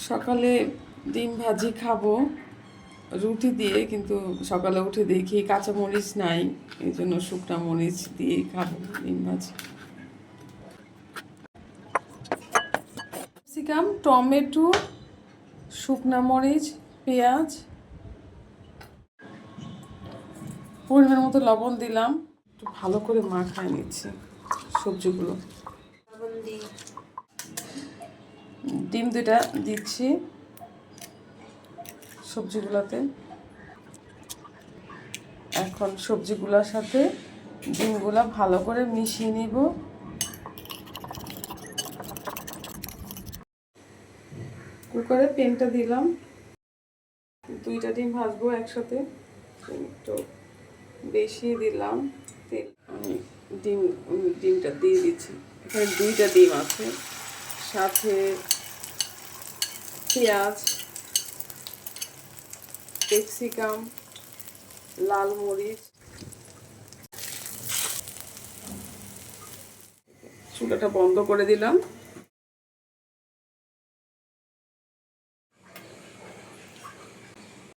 সকালে ডিম ভাজি খাবো রুটি দিয়ে, কিন্তু সকালে উঠে দেখি কাঁচা মরিচ নাই, এই জন্য শুকনা মরিচ দিয়েই খাবো ডিম ভাজি। ক্যাপসিকাম, টমেটো, শুকনা মরিচ, পেঁয়াজ, পরিমাণ মতো লবণ দিলাম, একটু ভালো করে মাখায় নিচ্ছি সবজিগুলো। ডিম দুটা দিচ্ছি সবজিগুলোতে। এখন সবজিগুলোর সাথে ডিমগুলো ভালো করে মিশিয়ে নিব। কুকারে পেনটা দিলাম, 2টা ডিম ভাজবো একসাথে, একটু বেশি দিলাম তেল। আমি ডিমটা দিয়ে দিচ্ছি। এখানে 2টা ডিম আছে, সাথে পেঁয়াজ, ক্যাপসিকাম, লাল মরিচ। চুলাটা বন্ধ করে দিলাম।